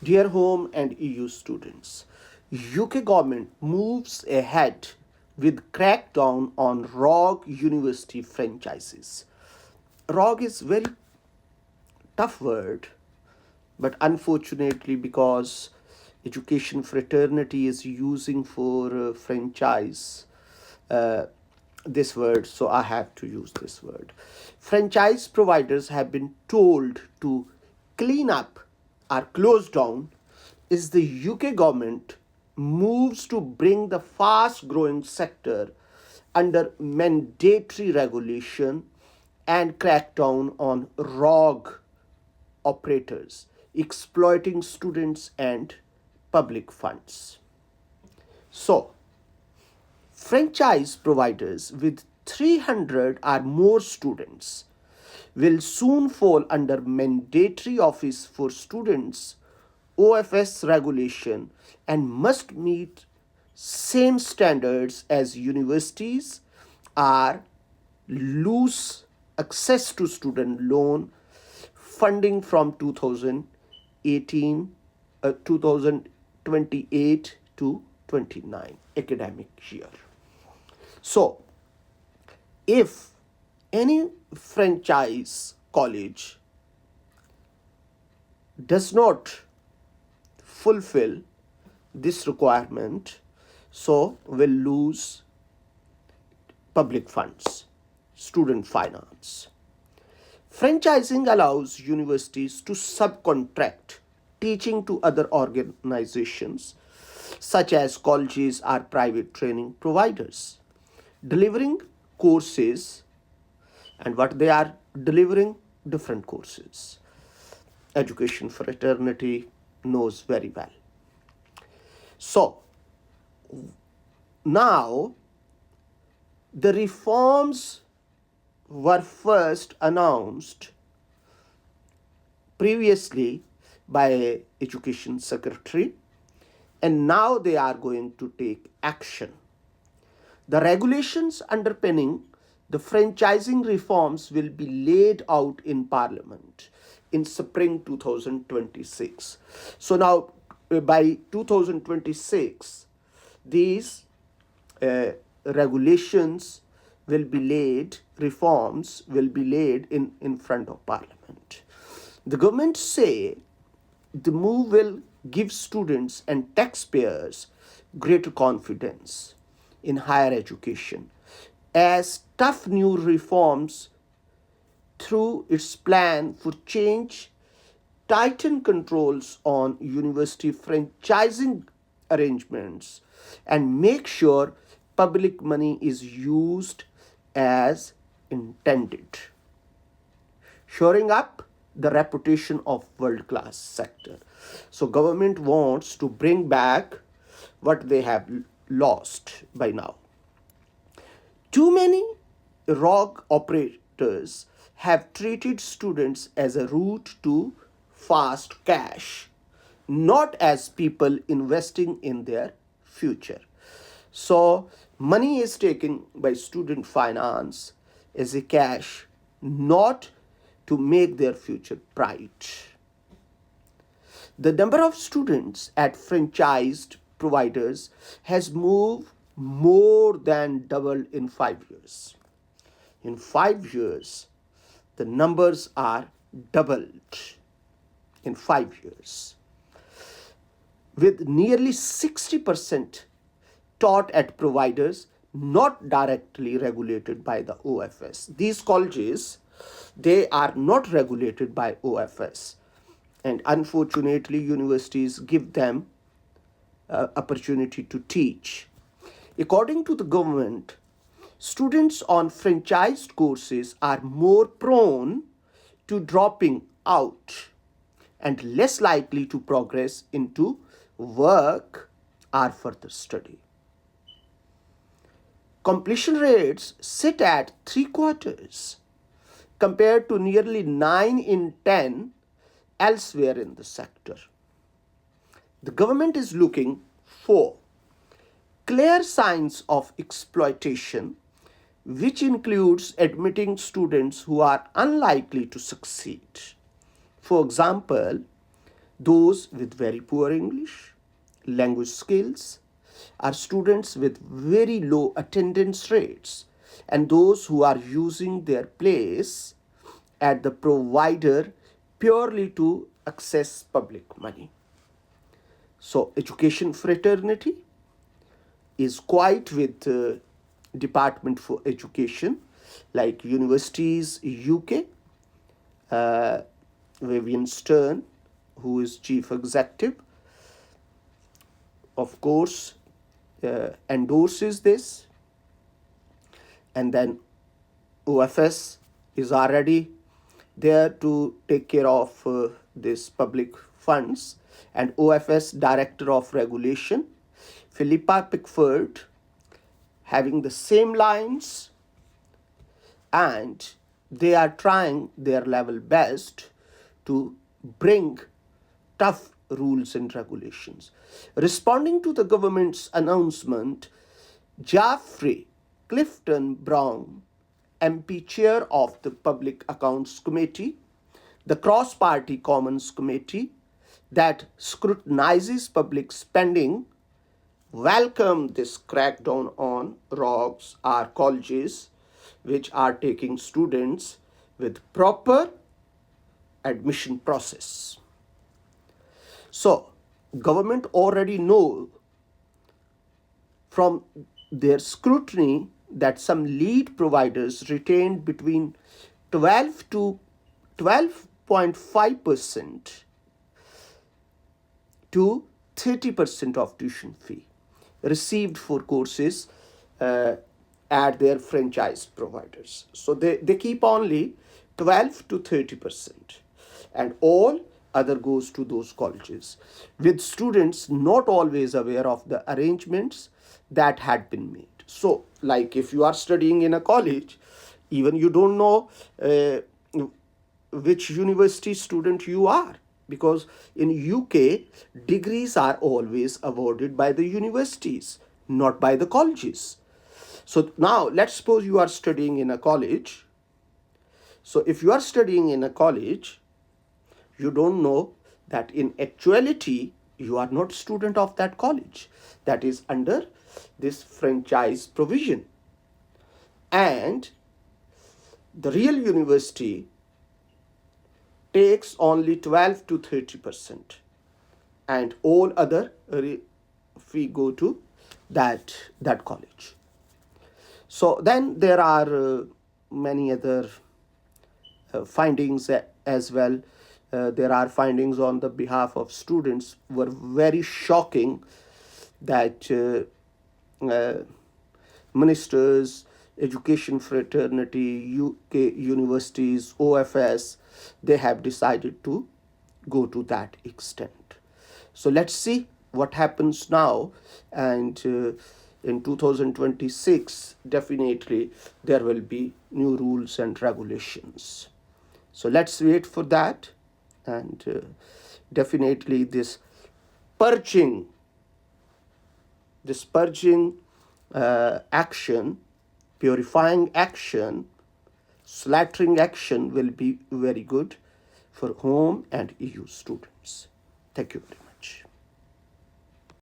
Dear home and EU students, UK government moves ahead with crackdown on rogue university franchises. Rogue is very tough word, but unfortunately because education fraternity is using for franchise uh, this word, so I have to use this word. Franchise providers have been told to clean up or close down is the UK government moves to bring the fast growing sector under mandatory regulation and crackdown on rogue operators exploiting students and public funds. So, franchise providers with 300 or more students will soon fall under mandatory office for students OFS regulation and must meet same standards as universities or lose access to student loan funding from 2018 2028 to 29 academic year. So if any franchise college does not fulfill this requirement, so will lose public funds, student finance. Franchising allows universities to subcontract teaching to other organizations such as colleges or private training providers, delivering courses, and what they are delivering different courses. Education fraternity knows very well. So now the reforms were first announced previously by education secretary, and now they are going to take action. The regulations underpinning the franchising reforms will be laid out in Parliament in spring 2026. So now, by 2026, these regulations will be laid, reforms will be laid in front of Parliament. The government say the move will give students and taxpayers greater confidence in higher education as tough new reforms through its plan for change tighten controls on university franchising arrangements and make sure public money is used as intended, shoring up the reputation of world class sector. So government wants to bring back what they have lost by now. Too many rogue operators have treated students as a route to fast cash, not as people investing in their future. So, money is taken by student finance as a cash, not to make their future bright. The number of students at franchised providers has moved more than doubled in 5 years. In 5 years, the numbers are doubled in 5 years, with nearly 60% taught at providers not directly regulated by the OFS. These colleges, they are not regulated by OFS, and unfortunately universities give them opportunity to teach. According to the government, students on franchised courses are more prone to dropping out and less likely to progress into work or further study. Completion rates sit at three quarters compared to nearly 9 in 10 elsewhere in the sector. The government is looking for clear signs of exploitation, which includes admitting students who are unlikely to succeed. For example, those with very poor English language skills, are students with very low attendance rates, and those who are using their place at the provider purely to access public money. So, education fraternity is quite with Department for Education, like universities UK, uh, Vivian Stern, who is chief executive, of course, endorses this, and then OFS is already there to take care of this public funds, and OFS Director of Regulation, Philippa Pickford, having the same lines, and they are trying their level best to bring tough rules and regulations. Responding to the government's announcement, Geoffrey Clifton Brown, MP chair of the Public Accounts Committee, the cross-party Commons Committee that scrutinizes public spending, welcome this crackdown on rogues or colleges which are taking students with proper admission process. So, government already know from their scrutiny that some lead providers retained between 12 to 12.5% to 30% of tuition fee received for courses at their franchise providers. So they keep only 12 to 30%, and all other goes to those colleges, with students not always aware of the arrangements that had been made. So, like if you are studying in a college, even you don't know which university student you are, because in UK degrees are always awarded by the universities, not by the colleges. So now let's suppose you are studying in a college. So if you are studying in a college, you don't know that in actuality you are not student of that college that is under this franchise provision, and the real university takes only 12 to 30%, and all other fee go to that college. So then there are many other findings as well. There are findings on the behalf of students were very shocking, that ministers, education fraternity, UK universities, OFS, they have decided to go to that extent. So let's see what happens now, and in 2026 definitely there will be new rules and regulations. So let's wait for that, and definitely purging purging action, purifying action, slaughtering action will be very good for home and EU students. Thank you very much.